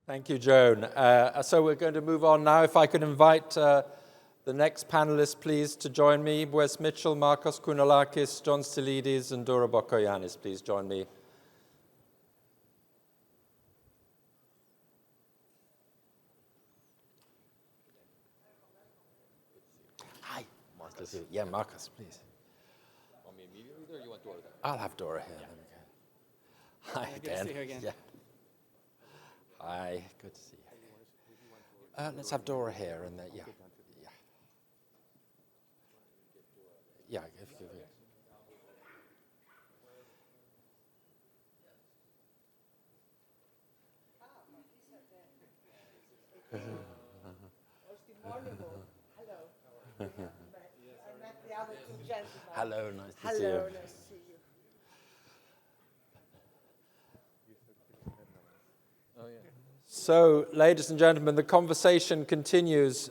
Thank you, Joan. So we're going to move on now. If I could invite the next panelists, please, to join me. Wess Mitchell, Markos Kounalakis, John Sitilides, and Dora Bakoyannis, please join me. Hi, Markos. Yeah, Markos, please. Want me immediately there, or you want Dora there? I'll have Dora here. Yeah. Hi, good Dan. to see you again. Yeah. Hi, good to see you. Let's have Dora here, and yeah. Yeah, if you Hello, nice to see you. Hello, nice to see you. Oh, yeah. So, ladies and gentlemen, the conversation continues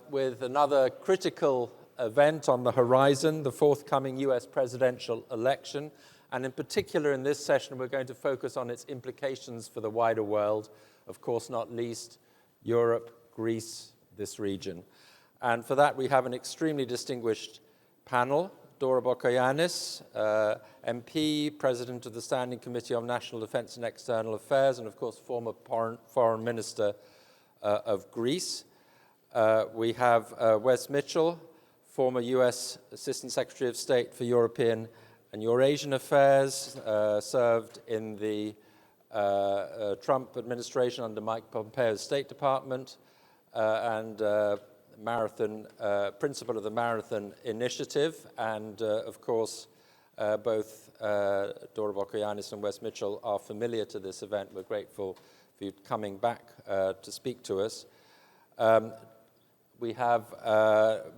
with another critical event on the horizon, the forthcoming US presidential election. And in particular, in this session, we're going to focus on its implications for the wider world, of course, not least Europe, Greece, this region. And for that, we have an extremely distinguished panel. Dora Bakoyannis, MP, President of the Standing Committee on National Defense and External Affairs, and of course, former Foreign Minister of Greece. We have Wess Mitchell, former US Assistant Secretary of State for European and Eurasian Affairs, served in the Trump administration under Mike Pompeo's State Department, and principal of the Marathon Initiative, and of course, both Dora Bakoyannis and Wess Mitchell are familiar to this event. We're grateful for you coming back to speak to us. We have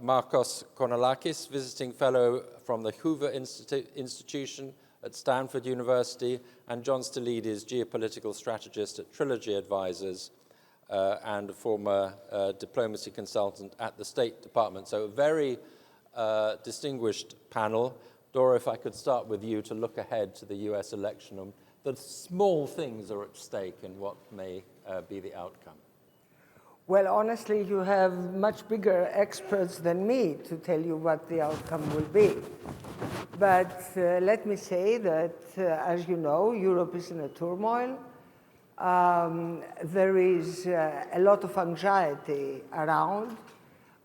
Markos Kounalakis, visiting fellow from the Hoover Institution at Stanford University, and John Sitilides, geopolitical strategist at Trilogy Advisors, and a former diplomacy consultant at the State Department. So a very distinguished panel. Dora, if I could start with you to look ahead to the US election. The small things are at stake and what may be the outcome. Well, honestly, you have much bigger experts than me to tell you what the outcome will be. But let me say that, as you know, Europe is in a turmoil. There is a lot of anxiety around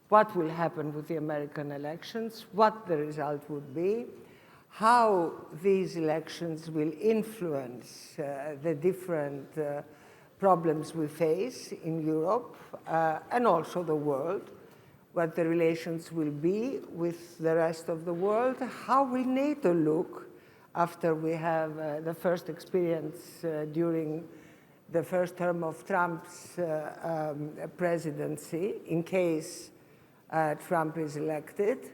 what will happen with the American elections, what the result would be, how these elections will influence the different problems we face in Europe and also the world, what the relations will be with the rest of the world, how will NATO look after we have the first experience during the first term of Trump's presidency, in case Trump is elected.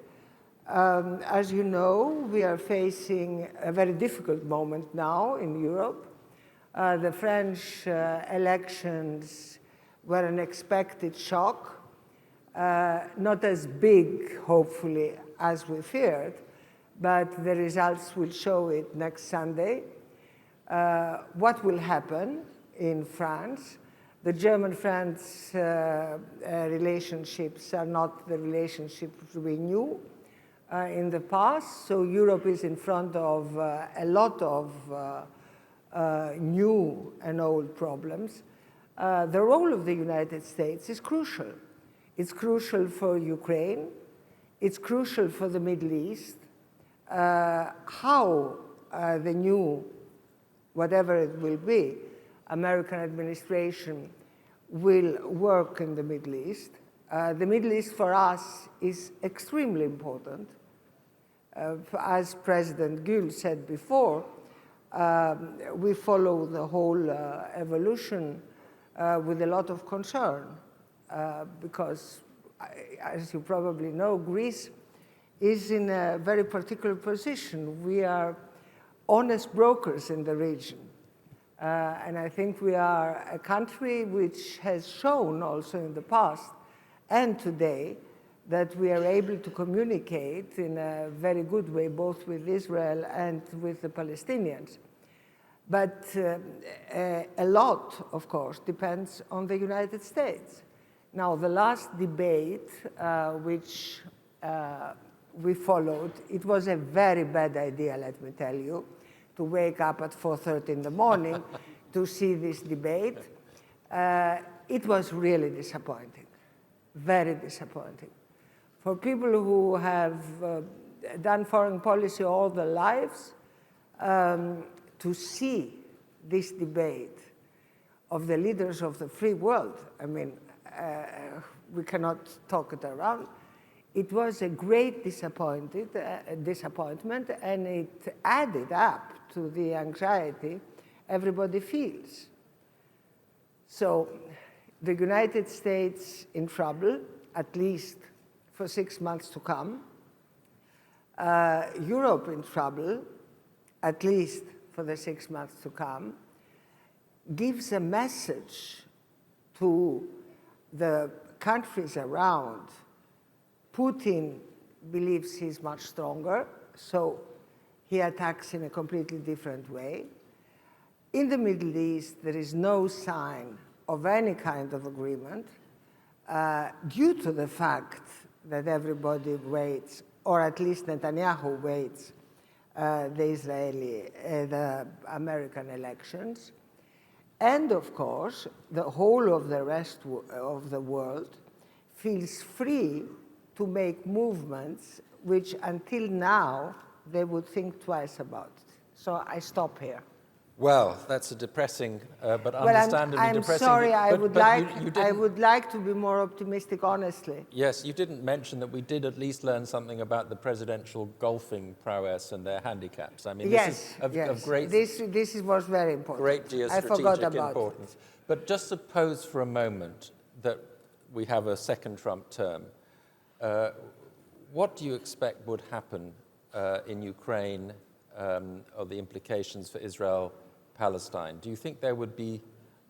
As you know, we are facing a very difficult moment now in Europe. The French elections were an expected shock, not as big, hopefully, as we feared, but the results will show it next Sunday. What will happen in France? The German-France relationships are not the relationships we knew in the past, so Europe is in front of a lot of new and old problems. The role of the United States is crucial. It's crucial for Ukraine. It's crucial for the Middle East. How the new, whatever it will be, American administration will work in the Middle East. The Middle East for us is extremely important. As President Gül said before, we follow the whole evolution with a lot of concern because, as you probably know, Greece is in a very particular position. We are honest brokers in the region. And I think we are a country which has shown also in the past and today that we are able to communicate in a very good way, both with Israel and with the Palestinians. But a lot, of course, depends on the United States. Now, the last debate, which we followed, it was a very bad idea, let me tell you, to wake up at 4:30 in the morning to see this debate. It was really disappointing, very disappointing. For people who have done foreign policy all their lives, to see this debate of the leaders of the free world, I mean, we cannot talk it around. It was a great disappointment, and it added up to the anxiety everybody feels. So the United States in trouble, at least for 6 months to come. Europe in trouble, at least for the 6 months to come, gives a message to the countries around. Putin believes he's much stronger, so he attacks in a completely different way. In the Middle East, there is no sign of any kind of agreement due to the fact that everybody waits, or at least Netanyahu waits, the American elections. And of course, the whole of the rest of the world feels free to make movements which until now they would think twice about. So I stop here. Well, that's a depressing, but understandably I'm depressing. Sorry, I would like to be more optimistic, honestly. Yes, you didn't mention that we did at least learn something about the presidential golfing prowess and their handicaps. I mean, Yes, this is of yes. great. This was very important. Great I forgot geostrategic about importance. But just suppose for a moment that we have a second Trump term. What do you expect would happen in Ukraine, or the implications for Israel, Palestine? Do you think there would be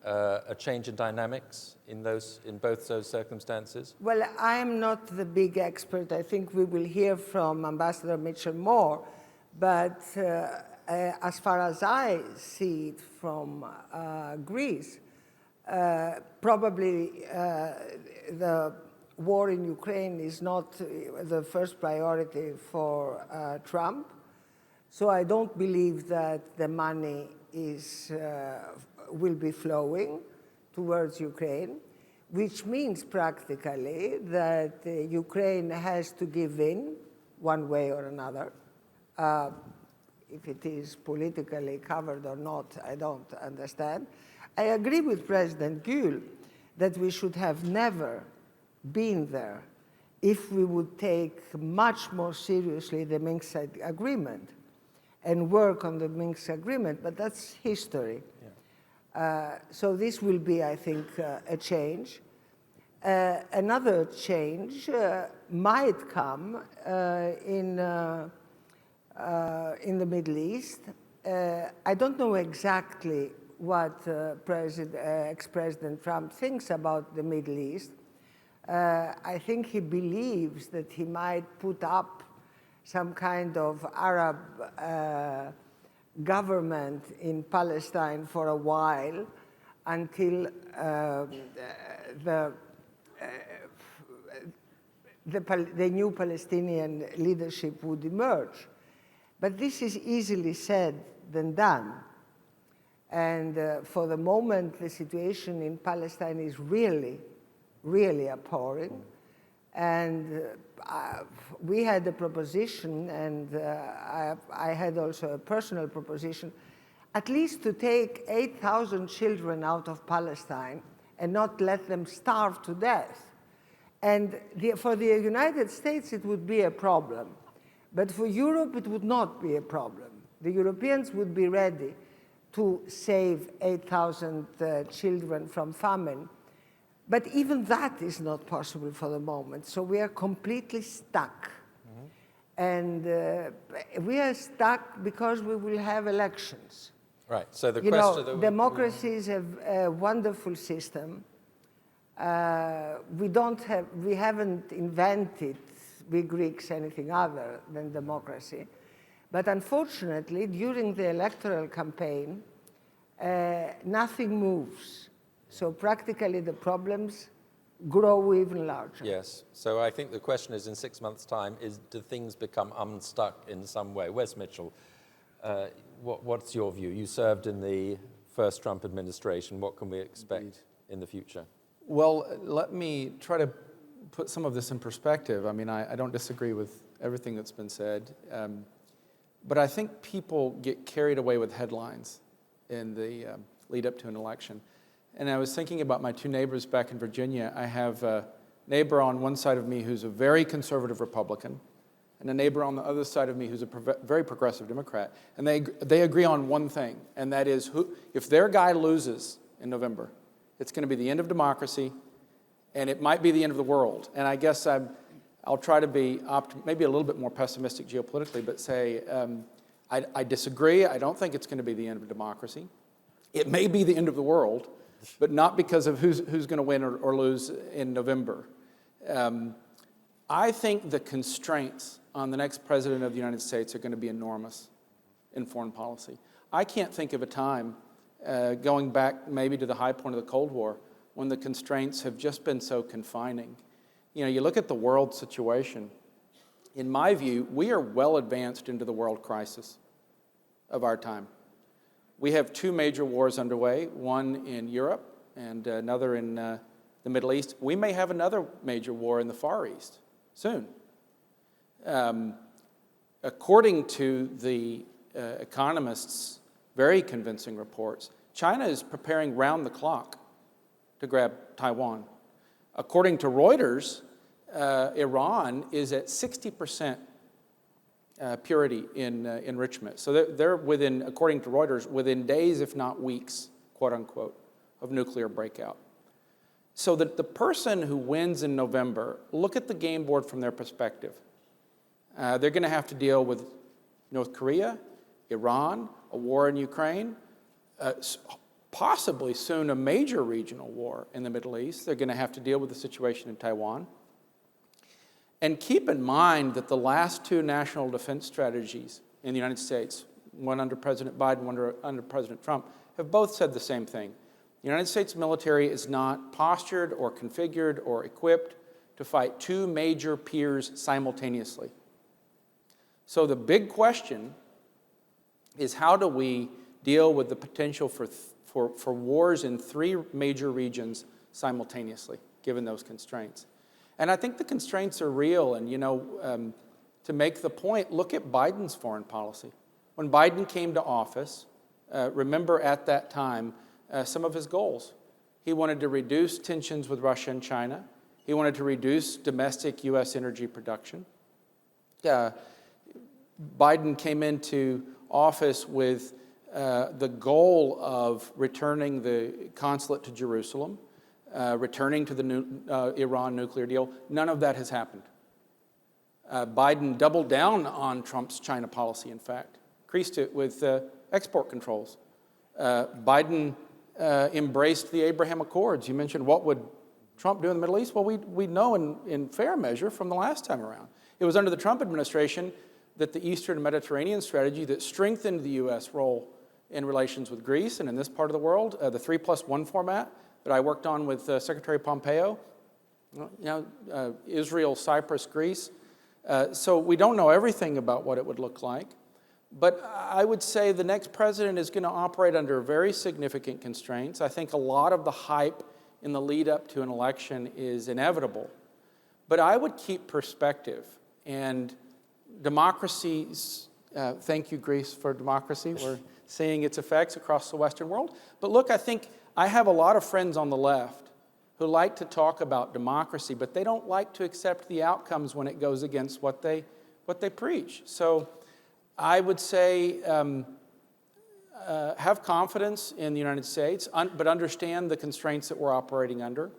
a change in dynamics in both those circumstances? Well, I'm not the big expert. I think we will hear from Ambassador Mitchell more. But as far as I see it from Greece, probably the war in Ukraine is not the first priority for Trump. So I don't believe that the money will be flowing towards Ukraine, which means practically that Ukraine has to give in one way or another. If it is politically covered or not, I don't understand. I agree with President Gül that we should have never been there if we would take much more seriously the Minsk agreement and work on the Minsk agreement, but that's history. Yeah. So this will be, I think, a change. Another change might come in the Middle East. I don't know exactly what ex-President Trump thinks about the Middle East. I think he believes that he might put up some kind of Arab government in Palestine for a while until the new Palestinian leadership would emerge. But this is easily said than done. And for the moment, the situation in Palestine is really, really appalling. And we had a proposition, and I had also a personal proposition, at least to take 8,000 children out of Palestine and not let them starve to death. And for the United States, it would be a problem. But for Europe, it would not be a problem. The Europeans would be ready to save 8,000 children from famine. But even that is not possible for the moment. So we are completely stuck. Mm-hmm. And we are stuck because we will have elections. Right, so the question... You know, democracy is a wonderful system. We haven't invented, we Greeks, anything other than democracy. But unfortunately, during the electoral campaign, nothing moves. So practically the problems grow even larger. Yes. So I think the question is, in 6 months' time, do things become unstuck in some way? Wess Mitchell, what's your view? You served in the first Trump administration. What can we expect in the future? Well, let me try to put some of this in perspective. I mean, I don't disagree with everything that's been said, but I think people get carried away with headlines in the lead up to an election. And I was thinking about my two neighbors back in Virginia. I have a neighbor on one side of me who's a very conservative Republican, and a neighbor on the other side of me who's a very progressive Democrat. And they agree on one thing, and that is if their guy loses in November, it's going to be the end of democracy, and it might be the end of the world. And I guess I'll try to be maybe a little bit more pessimistic geopolitically, but say I disagree. I don't think it's going to be the end of democracy. It may be the end of the world, but not because of who's going to win or lose in November. I think the constraints on the next president of the United States are going to be enormous in foreign policy. I can't think of a time going back maybe to the high point of the Cold War when the constraints have just been so confining. You know, you look at the world situation. In my view, we are well advanced into the world crisis of our time. We have two major wars underway, one in Europe and another in the Middle East. We may have another major war in the Far East soon. According to the Economist's very convincing reports, China is preparing round the clock to grab Taiwan. According to Reuters, Iran is at 60% purity in enrichment. So they're within, according to Reuters, within days, if not weeks, quote unquote, of nuclear breakout. So that the person who wins in November, look at the game board from their perspective. They're going to have to deal with North Korea, Iran, a war in Ukraine, possibly soon a major regional war in the Middle East. They're going to have to deal with the situation in Taiwan. And keep in mind that the last two national defense strategies in the United States, one under President Biden, one under President Trump, have both said the same thing. The United States military is not postured or configured or equipped to fight two major peers simultaneously. So the big question is, how do we deal with the potential for wars in three major regions simultaneously, given those constraints? And I think the constraints are real. And, you know, to make the point, look at Biden's foreign policy. When Biden came to office, remember at that time some of his goals. He wanted to reduce tensions with Russia and China. He wanted to reduce domestic U.S. energy production. Biden came into office with the goal of returning the consulate to Jerusalem, returning to the Iran nuclear deal. None of that has happened. Biden doubled down on Trump's China policy, in fact, increased it with export controls. Biden embraced the Abraham Accords. You mentioned what would Trump do in the Middle East? Well, we know in fair measure from the last time around. It was under the Trump administration that the Eastern Mediterranean strategy that strengthened the U.S. role in relations with Greece and in this part of the world, the 3+1 format that I worked on with Secretary Pompeo, Israel, Cyprus, Greece. So we don't know everything about what it would look like. But I would say the next president is going to operate under very significant constraints. I think a lot of the hype in the lead up to an election is inevitable. But I would keep perspective. And democracies, thank you, Greece, for democracy. We're seeing its effects across the Western world. But look, I think I have a lot of friends on the left who like to talk about democracy, but they don't like to accept the outcomes when it goes against what they preach. So I would say have confidence in the United States, but understand the constraints that we're operating under.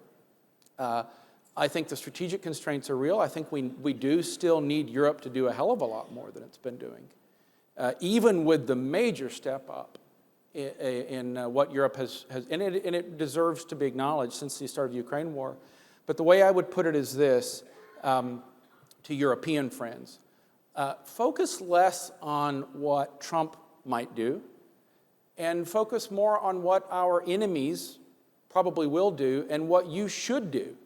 I think the strategic constraints are real. I think we do still need Europe to do a hell of a lot more than it's been doing, even with the major step up in what Europe has and it deserves to be acknowledged since the start of the Ukraine war. But the way I would put it is this, to European friends. Focus less on what Trump might do and focus more on what our enemies probably will do and what you should do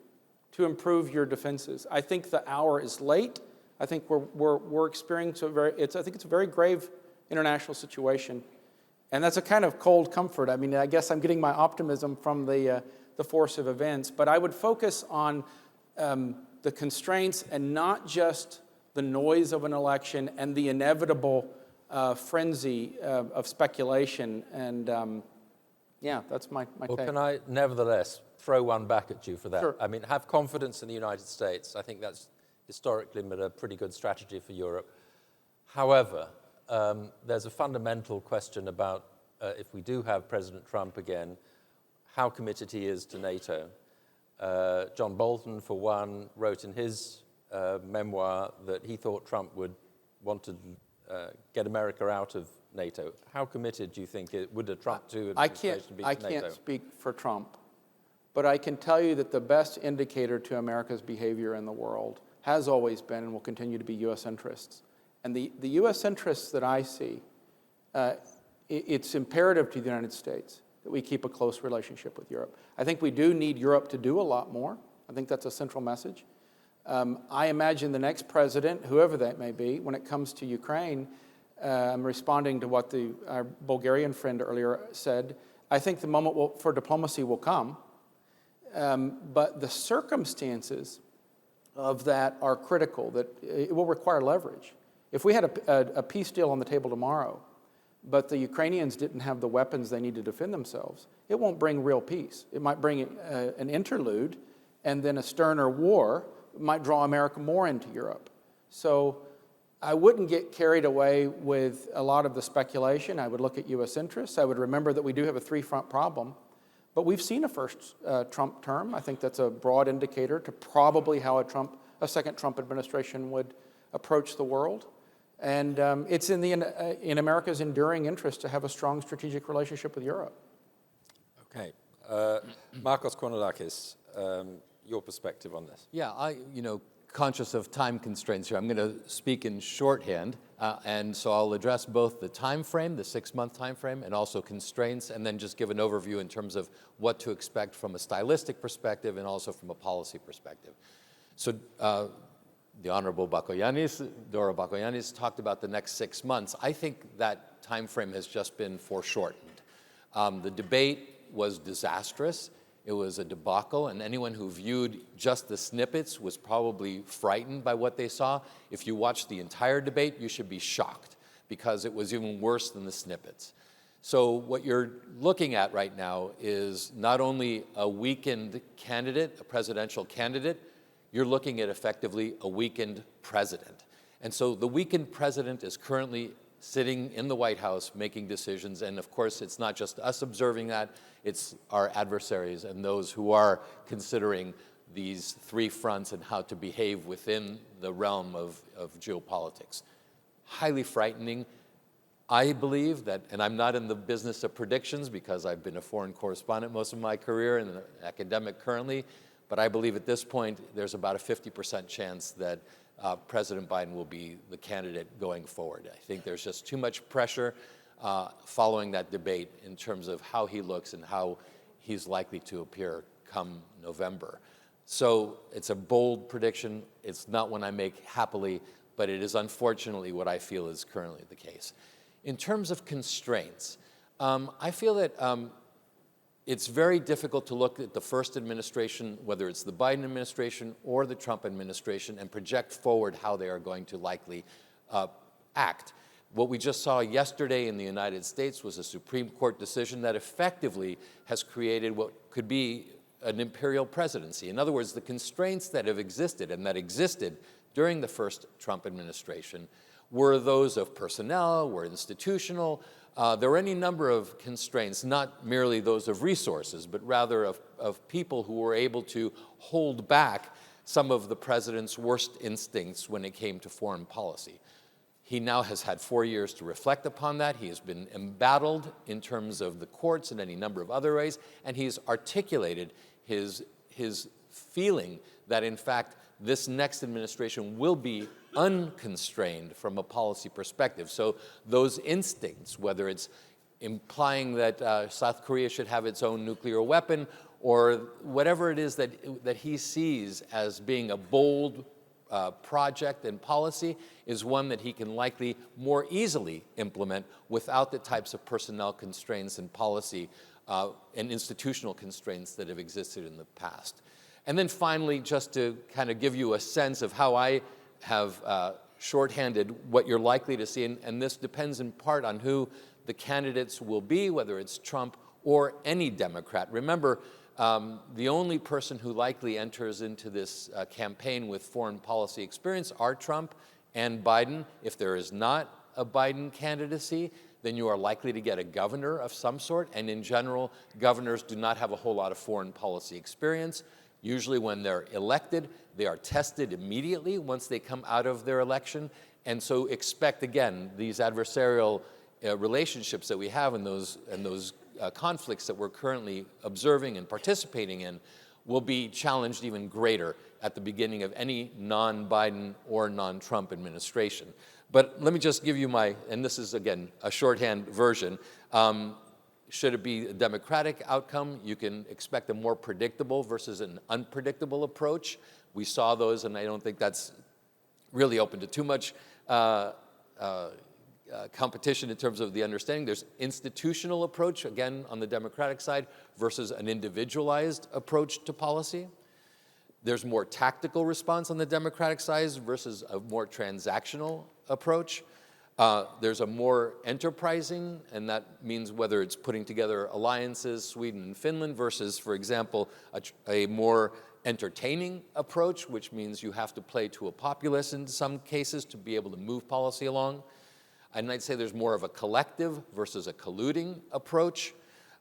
to improve your defenses. I think the hour is late. I think we're experiencing I think it's a very grave international situation. And that's a kind of cold comfort. I mean, I guess I'm getting my optimism from the force of events, but I would focus on the constraints and not just the noise of an election and the inevitable frenzy of speculation. And yeah, that's my Well, take. can I nevertheless throw one back at you for that? Sure. I mean, have confidence in the United States. I think that's historically been a pretty good strategy for Europe. However, there's a fundamental question about if we do have President Trump again, how committed he is to NATO. John Bolton, for one, wrote in his memoir that he thought Trump would want to get America out of NATO. How committed do you think would a Trump 2 administration be to NATO? I can't speak for Trump, but I can tell you that the best indicator to America's behavior in the world has always been and will continue to be U.S. interests. And the U.S. interests that I see, it's imperative to the United States that we keep a close relationship with Europe. I think we do need Europe to do a lot more. I think that's a central message. I imagine the next president, whoever that may be, when it comes to Ukraine, I'm responding to what our Bulgarian friend earlier said. I think the moment for diplomacy will come, but the circumstances of that are critical, that it will require leverage. If we had a peace deal on the table tomorrow, but the Ukrainians didn't have the weapons they need to defend themselves, it won't bring real peace. It might bring an interlude, and then a sterner war might draw America more into Europe. So I wouldn't get carried away with a lot of the speculation. I would look at U.S. interests. I would remember that we do have a three-front problem, but we've seen a first Trump term. I think that's a broad indicator to probably how a second Trump administration would approach the world. And it's in America's enduring interest to have a strong strategic relationship with Europe. Okay. Markos Kounalakis, your perspective on this. Yeah, conscious of time constraints here, I'm going to speak in shorthand, and so I'll address both the time frame, the 6-month time frame, and also constraints, and then just give an overview in terms of what to expect from a stylistic perspective and also from a policy perspective. So the Honorable Dora Bakoyannis, talked about the next 6 months. I think that time frame has just been foreshortened. The debate was disastrous. It was a debacle, and anyone who viewed just the snippets was probably frightened by what they saw. If you watched the entire debate, you should be shocked, because it was even worse than the snippets. So what you're looking at right now is not only a weakened candidate, a presidential candidate, you're looking at effectively a weakened president. And so the weakened president is currently sitting in the White House making decisions, and of course it's not just us observing that, it's our adversaries and those who are considering these three fronts and how to behave within the realm of geopolitics. Highly frightening. I believe that, and I'm not in the business of predictions because I've been a foreign correspondent most of my career and an academic currently, but I believe at this point there's about a 50% chance that President Biden will be the candidate going forward. I think there's just too much pressure following that debate in terms of how he looks and how he's likely to appear come November. So it's a bold prediction. It's not one I make happily, but it is unfortunately what I feel is currently the case. In terms of constraints, I feel that it's very difficult to look at the first administration, whether it's the Biden administration or the Trump administration, and project forward how they are going to likely act. What we just saw yesterday in the United States was a Supreme Court decision that effectively has created what could be an imperial presidency. In other words, the constraints that have existed and that existed during the first Trump administration were those of personnel, were institutional. There were any number of constraints, not merely those of resources, but rather of people who were able to hold back some of the president's worst instincts when it came to foreign policy. He now has had 4 years to reflect upon that. He has been embattled in terms of the courts and any number of other ways, and he's articulated his feeling that, in fact, this next administration will be unconstrained from a policy perspective. So those instincts, whether it's implying that South Korea should have its own nuclear weapon, or whatever it is that he sees as being a bold project and policy, is one that he can likely more easily implement without the types of personnel constraints and policy and institutional constraints that have existed in the past. And then finally, just to kind of give you a sense of how I have shorthanded what you're likely to see, and this depends in part on who the candidates will be, whether it's Trump or any Democrat. Remember, the only person who likely enters into this campaign with foreign policy experience are Trump and Biden. If there is not a Biden candidacy, then you are likely to get a governor of some sort. And in general, governors do not have a whole lot of foreign policy experience. Usually when they're elected, they are tested immediately once they come out of their election. And so expect, again, these adversarial relationships that we have and those conflicts that we're currently observing and participating in will be challenged even greater at the beginning of any non-Biden or non-Trump administration. But let me just give you and this is, again, a shorthand version. Should it be a Democratic outcome, you can expect a more predictable versus an unpredictable approach. We saw those, and I don't think that's really open to too much competition in terms of the understanding. There's institutional approach, again, on the Democratic side, versus an individualized approach to policy. There's more tactical response on the Democratic side versus a more transactional approach. There's a more enterprising, and that means whether it's putting together alliances, Sweden and Finland, versus, for example, a more entertaining approach, which means you have to play to a populace in some cases to be able to move policy along. And I'd say there's more of a collective versus a colluding approach.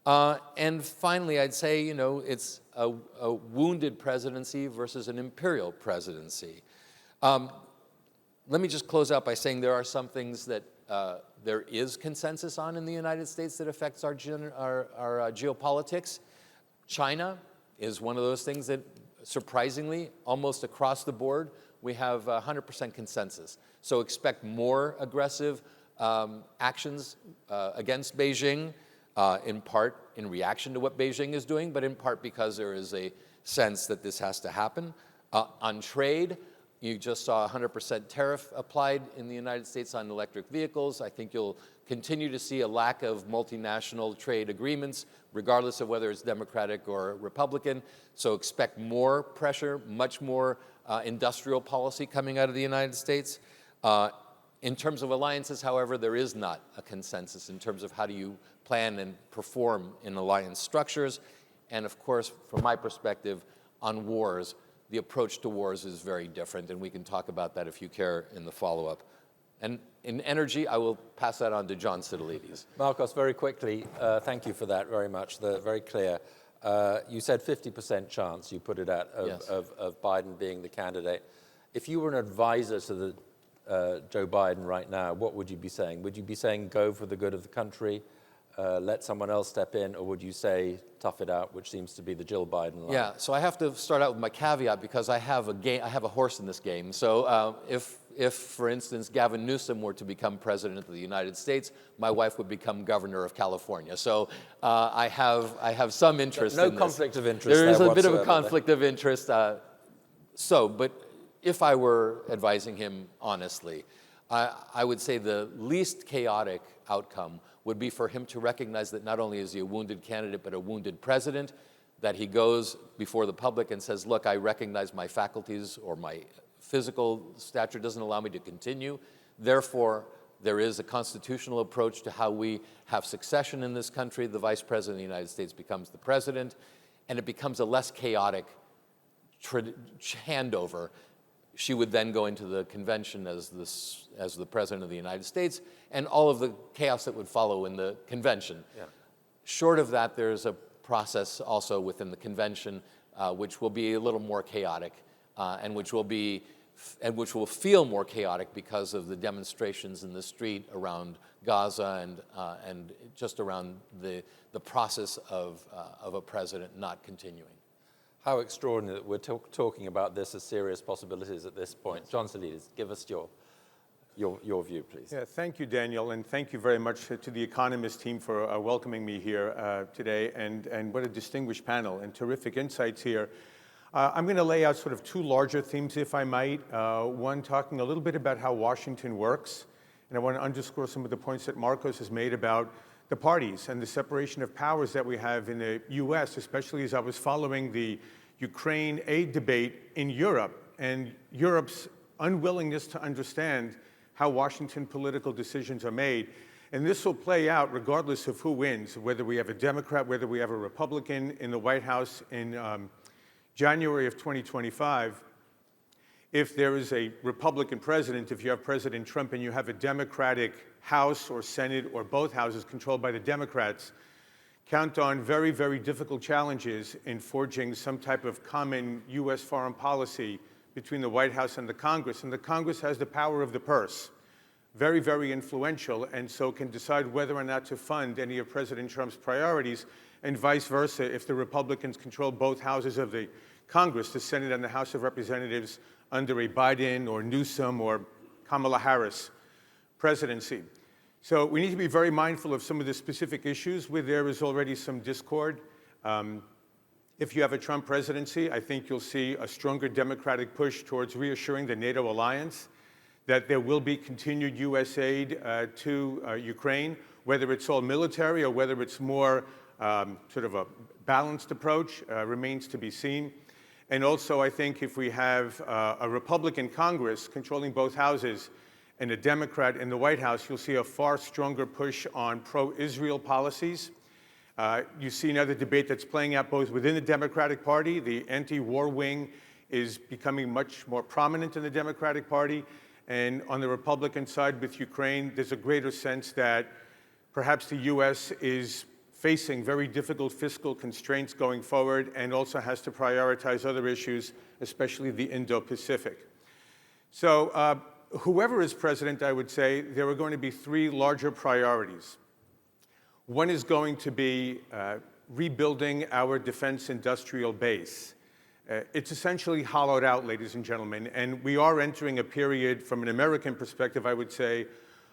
And finally, I'd say, it's a wounded presidency versus an imperial presidency. Let me just close out by saying there are some things that there is consensus on in the United States that affects our geopolitics. China is one of those things that, surprisingly, almost across the board, we have 100% consensus. So expect more aggressive actions against Beijing, in part in reaction to what Beijing is doing, but in part because there is a sense that this has to happen. On trade, you just saw a 100% tariff applied in the United States on electric vehicles. I think you'll continue to see a lack of multinational trade agreements, regardless of whether it's Democratic or Republican. So expect more pressure, much more industrial policy coming out of the United States. In terms of alliances, however, there is not a consensus in terms of how do you plan and perform in alliance structures. And of course, from my perspective, on wars, the approach to wars is very different, and we can talk about that if you care in the follow-up. And in energy, I will pass that on to John Sitilides. Markos, very quickly, thank you for that very much. Very clear. You said 50% chance, you put it at, Yes. of Biden being the candidate. If you were an advisor to Joe Biden right now, what would you be saying? Would you be saying go for the good of the country, let someone else step in, or would you say tough it out, which seems to be the Jill Biden line? Yeah, so I have to start out with my caveat because I have a horse in this game. So if, for instance, Gavin Newsom were to become president of the United States, my wife would become governor of California. So I have some interest in this. No conflict of interest There is there a bit of a whatsoever. conflict of interest. But if I were advising him honestly, I would say the least chaotic outcome would be for him to recognize that not only is he a wounded candidate, but a wounded president, that he goes before the public and says, look, I recognize my faculties or my physical stature doesn't allow me to continue. Therefore, there is a constitutional approach to how we have succession in this country. The vice president of the United States becomes the president, and it becomes a less chaotic handover. She would then go into the convention as the president of the United States, and all of the chaos that would follow in the convention. Yeah. Short of that, there's a process also within the convention which will be a little more chaotic, and which will feel more chaotic because of the demonstrations in the street around Gaza and just around the process of a president not continuing. How extraordinary that we're talking about this as serious possibilities at this point. John Sitilides, give us your your view, please. Yeah, thank you, Daniel, and thank you very much to the Economist team for welcoming me here today, and what a distinguished panel and terrific insights here. I'm going to lay out sort of two larger themes, if I might. One, talking a little bit about how Washington works, and I want to underscore some of the points that Markos has made about the parties and the separation of powers that we have in the U.S., especially as I was following the Ukraine aid debate in Europe, and Europe's unwillingness to understand how Washington political decisions are made. And this will play out regardless of who wins, whether we have a Democrat, whether we have a Republican in the White House in January of 2025. If there is a Republican president, if you have President Trump and you have a Democratic House or Senate or both houses controlled by the Democrats, count on very, very difficult challenges in forging some type of common U.S. foreign policy between the White House and the Congress. And the Congress has the power of the purse, very, very influential, and so can decide whether or not to fund any of President Trump's priorities, and vice versa if the Republicans control both houses of the Congress, the Senate and the House of Representatives, under a Biden or Newsom or Kamala Harris presidency. So we need to be very mindful of some of the specific issues where there is already some discord. If you have a Trump presidency, I think you'll see a stronger Democratic push towards reassuring the NATO alliance that there will be continued U.S. aid to Ukraine, whether it's all military or whether it's more sort of a balanced approach remains to be seen. And also, I think if we have a Republican Congress controlling both houses and a Democrat in the White House, you'll see a far stronger push on pro-Israel policies. You see another debate that's playing out both within the Democratic Party. The anti-war wing is becoming much more prominent in the Democratic Party. And on the Republican side with Ukraine, there's a greater sense that perhaps the U.S. is facing very difficult fiscal constraints going forward and also has to prioritize other issues, especially the Indo-Pacific. So whoever is president, I would say, there are going to be three larger priorities. One is going to be rebuilding our defense industrial base. It's essentially hollowed out, ladies and gentlemen, and we are entering a period, from an American perspective, I would say,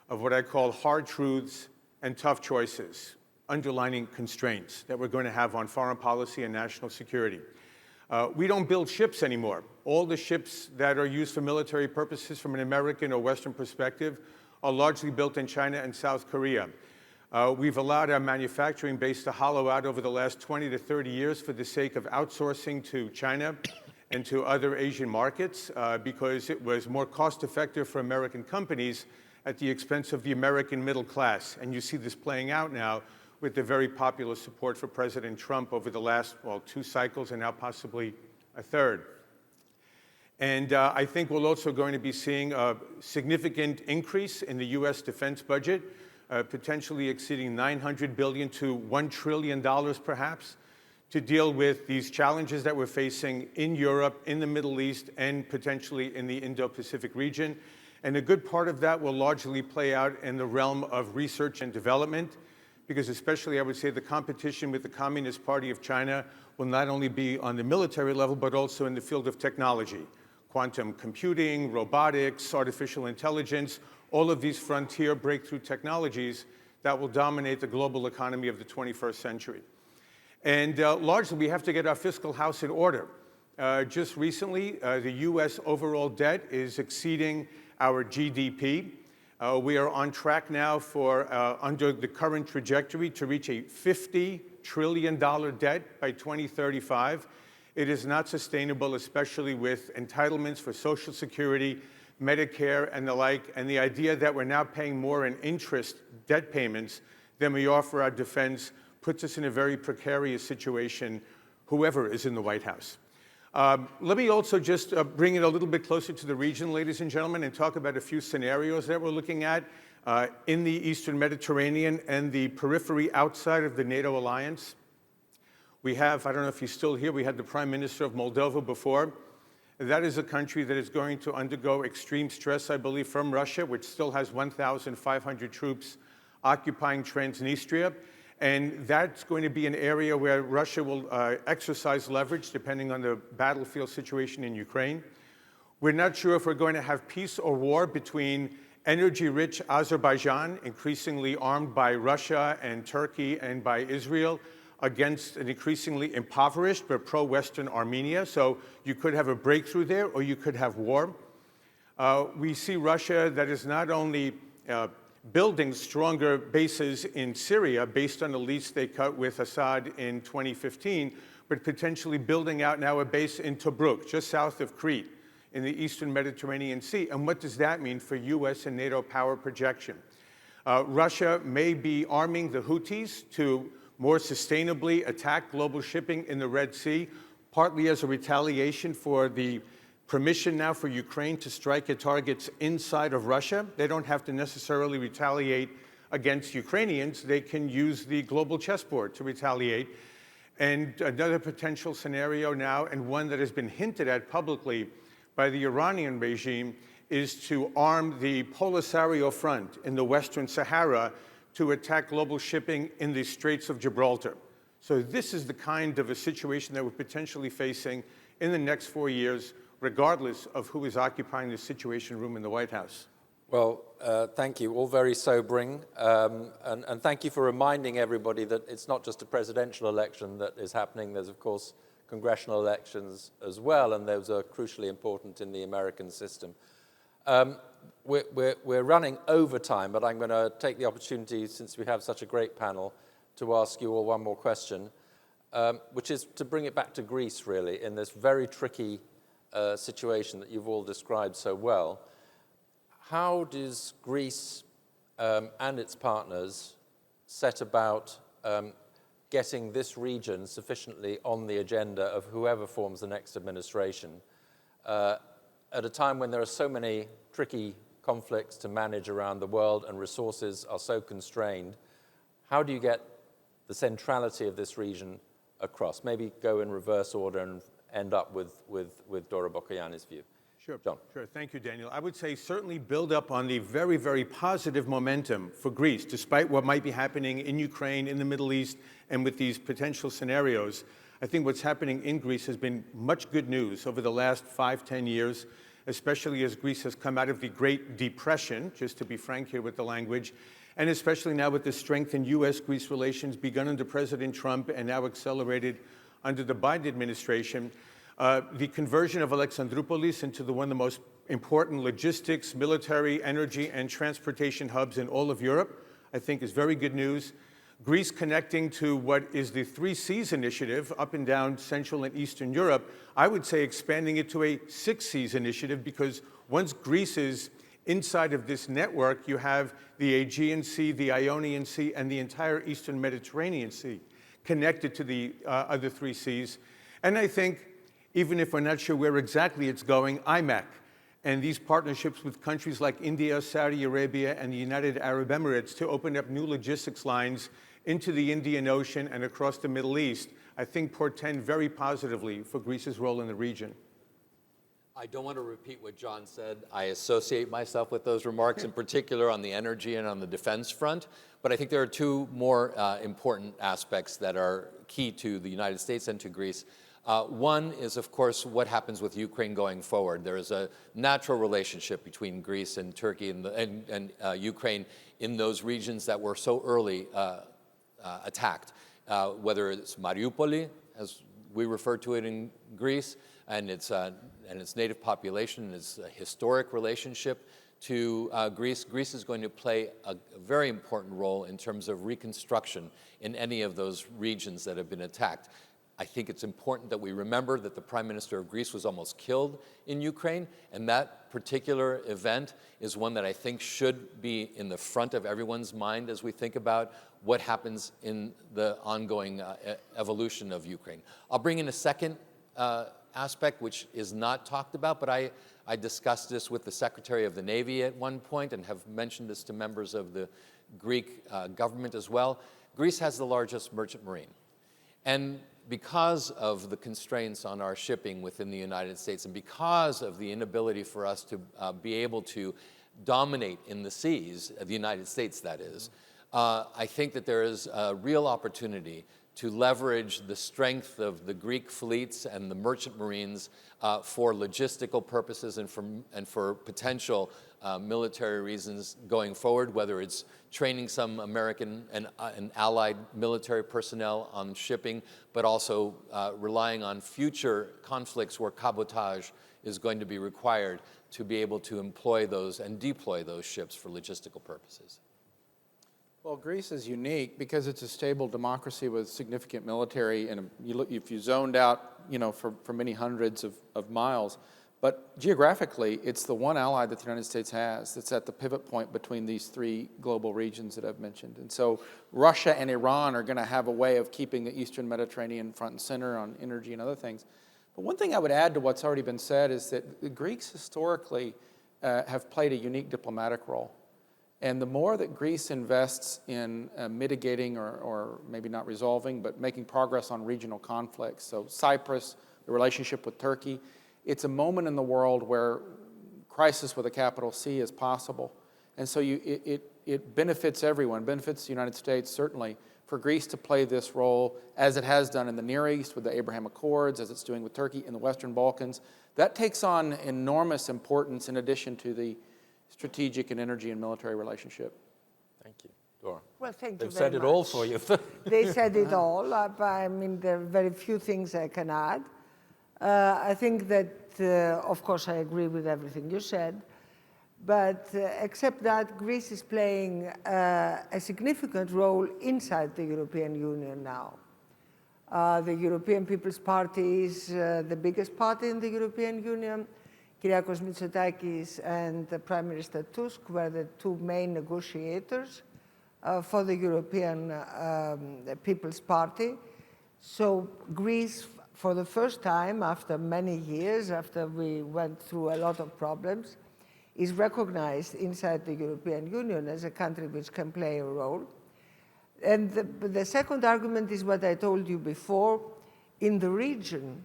of what I call hard truths and tough choices, underlining constraints that we're going to have on foreign policy and national security. We don't build ships anymore. All the ships that are used for military purposes from an American or Western perspective are largely built in China and South Korea. We've allowed our manufacturing base to hollow out over the last 20 to 30 years for the sake of outsourcing to China and to other Asian markets because it was more cost-effective for American companies at the expense of the American middle class. And you see this playing out now with the very popular support for President Trump over the last, well, 2 cycles and now possibly a third. And I think we're also going to be seeing a significant increase in the U.S. defense budget, potentially exceeding $900 billion to $1 trillion perhaps, to deal with these challenges that we're facing in Europe, in the Middle East, and potentially in the Indo-Pacific region. And a good part of that will largely play out in the realm of research and development, because especially, I would say, the competition with the Communist Party of China will not only be on the military level, but also in the field of technology, quantum computing, robotics, artificial intelligence, all of these frontier breakthrough technologies that will dominate the global economy of the 21st century. And largely, we have to get our fiscal house in order. Just recently, the U.S. overall debt is exceeding our GDP. We are on track now for, under the current trajectory, to reach a $50 trillion debt by 2035. It is not sustainable, especially with entitlements for Social Security, Medicare, and the like, and the idea that we're now paying more in interest debt payments than we are for our defense puts us in a very precarious situation, whoever is in the White House. Let me also just bring it a little bit closer to the region, ladies and gentlemen, and talk about a few scenarios that we're looking at in the Eastern Mediterranean and the periphery outside of the NATO alliance. We have, I don't know if he's still here, we had the Prime Minister of Moldova before. That is a country that is going to undergo extreme stress, I believe, from Russia, which still has 1,500 troops occupying Transnistria. And that's going to be an area where Russia will exercise leverage depending on the battlefield situation in Ukraine. We're not sure if we're going to have peace or war between energy-rich Azerbaijan, increasingly armed by Russia and Turkey and by Israel, against an increasingly impoverished but pro-Western Armenia. So you could have a breakthrough there, or you could have war. We see Russia that is not only building stronger bases in Syria based on the lease they cut with Assad in 2015, but potentially building out now a base in Tobruk, just south of Crete, in the eastern Mediterranean Sea. And what does that mean for US and NATO power projection? Russia may be arming the Houthis to more sustainably attack global shipping in the Red Sea, partly as a retaliation for the permission now for Ukraine to strike at targets inside of Russia. They don't have to necessarily retaliate against Ukrainians. They can use the global chessboard to retaliate. And another potential scenario now, and one that has been hinted at publicly by the Iranian regime, is to arm the Polisario Front in the Western Sahara to attack global shipping in the Straits of Gibraltar. So this is the kind of a situation that we're potentially facing in the next 4 years, regardless of who is occupying the Situation Room in the White House. Well, thank you. All very sobering. And thank you for reminding everybody that it's not just a presidential election that is happening. There's, of course, congressional elections as well, and those are crucially important in the American system. We're running over time, but I'm going to take the opportunity, since we have such a great panel, to ask you all one more question, which is to bring it back to Greece, really, in this very tricky situation that you've all described so well. How does Greece and its partners set about getting this region sufficiently on the agenda of whoever forms the next administration at a time when there are so many tricky conflicts to manage around the world and resources are so constrained? How do you get the centrality of this region across? Maybe go in reverse order and end up with Dora Bakoyannis' view. Sure, John. Sure. Thank you, Daniel. I would say certainly build up on the very, very positive momentum for Greece, despite what might be happening in Ukraine, in the Middle East, and with these potential scenarios. I think what's happening in Greece has been much good news over the last 5-10 years, especially as Greece has come out of the Great Depression, just to be frank here with the language, and especially now with the strength in U.S.-Greece relations begun under President Trump and now accelerated under the Biden administration. The conversion of Alexandroupolis into one of the most important logistics, military, energy, and transportation hubs in all of Europe, I think is very good news. Greece connecting to what is the 3 Seas initiative up and down Central and Eastern Europe, I would say expanding it to a 6 Seas initiative, because once Greece is inside of this network, you have the Aegean Sea, the Ionian Sea, and the entire Eastern Mediterranean Sea connected to the other 3 Seas. And I think, even if we're not sure where exactly it's going, IMEC and these partnerships with countries like India, Saudi Arabia, and the United Arab Emirates to open up new logistics lines into the Indian Ocean and across the Middle East, I think portend very positively for Greece's role in the region. I don't want to repeat what John said. I associate myself with those remarks, in particular on the energy and on the defense front. But I think there are 2 more important aspects that are key to the United States and to Greece. One is, of course, what happens with Ukraine going forward. There is a natural relationship between Greece and Turkey and Ukraine in those regions that were so early attacked, whether it's Mariupol, as we refer to it in Greece, and its native population, and its historic relationship to Greece. Greece is going to play a very important role in terms of reconstruction in any of those regions that have been attacked. I think it's important that we remember that the Prime Minister of Greece was almost killed in Ukraine, and that particular event is one that I think should be in the front of everyone's mind as we think about what happens in the ongoing evolution of Ukraine. I'll bring in a second aspect which is not talked about, but I discussed this with the Secretary of the Navy at one point and have mentioned this to members of the Greek government as well. Greece has the largest merchant marine. And because of the constraints on our shipping within the United States, and because of the inability for us to be able to dominate in the seas, the United States that is, I think that there is a real opportunity to leverage the strength of the Greek fleets and the merchant marines for logistical purposes and for potential military reasons going forward, whether it's training some American and allied military personnel on shipping, but also relying on future conflicts where cabotage is going to be required to be able to employ those and deploy those ships for logistical purposes. Well, Greece is unique because it's a stable democracy with significant military, and if you zoned out, for many hundreds of miles. But geographically, it's the one ally that the United States has that's at the pivot point between these three global regions that I've mentioned. And so Russia and Iran are going to have a way of keeping the Eastern Mediterranean front and center on energy and other things. But one thing I would add to what's already been said is that the Greeks historically have played a unique diplomatic role. And the more that Greece invests in mitigating or maybe not resolving, but making progress on regional conflicts, so Cyprus, the relationship with Turkey, it's a moment in the world where crisis with a capital C is possible. And so it benefits everyone, benefits the United States certainly, for Greece to play this role as it has done in the Near East with the Abraham Accords, as it's doing with Turkey in the Western Balkans. That takes on enormous importance in addition to the strategic and energy and military relationship. Thank you. Dora. Well, thank you They've very said it much. all for you. They said it all. I mean, there are very few things I can add. I think that, of course, I agree with everything you said. But except that Greece is playing a significant role inside the European Union now. The European People's Party is the biggest party in the European Union. Markos Mitsotakis and Prime Minister Tusk were the two main negotiators for the European People's Party. So Greece, for the first time after many years, after we went through a lot of problems, is recognized inside the European Union as a country which can play a role. And the second argument is what I told you before. In the region,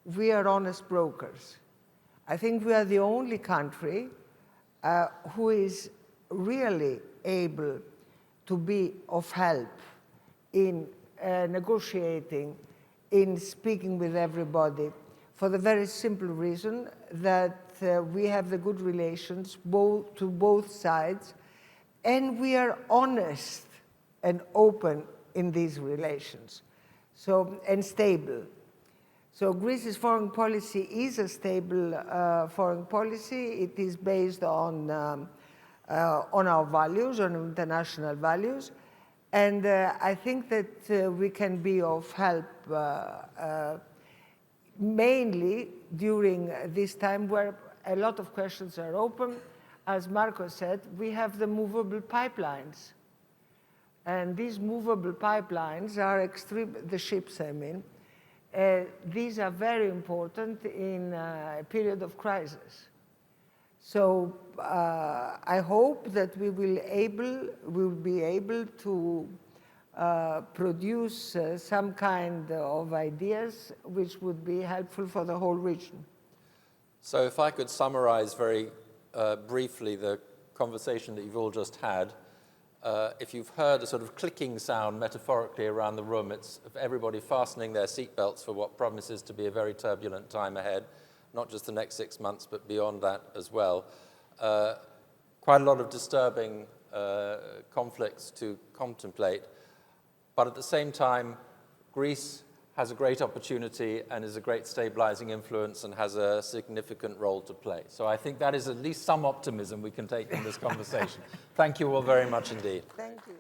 we are honest brokers. I think we are the only country who is really able to be of help in negotiating, in speaking with everybody, for the very simple reason that we have the good relations to both sides, and we are honest and open in these relations, and stable. So Greece's foreign policy is a stable foreign policy. It is based on our values, on international values. And I think that we can be of help mainly during this time where a lot of questions are open. As Markos said, we have the movable pipelines. And these movable pipelines are the ships, I mean. These are very important in a period of crisis. So I hope that we will be able to produce some kind of ideas which would be helpful for the whole region. So if I could summarize very briefly the conversation that you've all just had, if you've heard a sort of clicking sound metaphorically around the room, it's of everybody fastening their seatbelts for what promises to be a very turbulent time ahead, not just the next 6 months, but beyond that as well. Quite a lot of disturbing conflicts to contemplate. But at the same time, Greece has a great opportunity and is a great stabilizing influence and has a significant role to play. So I think that is at least some optimism we can take from this conversation. Thank you all very much indeed. Thank you.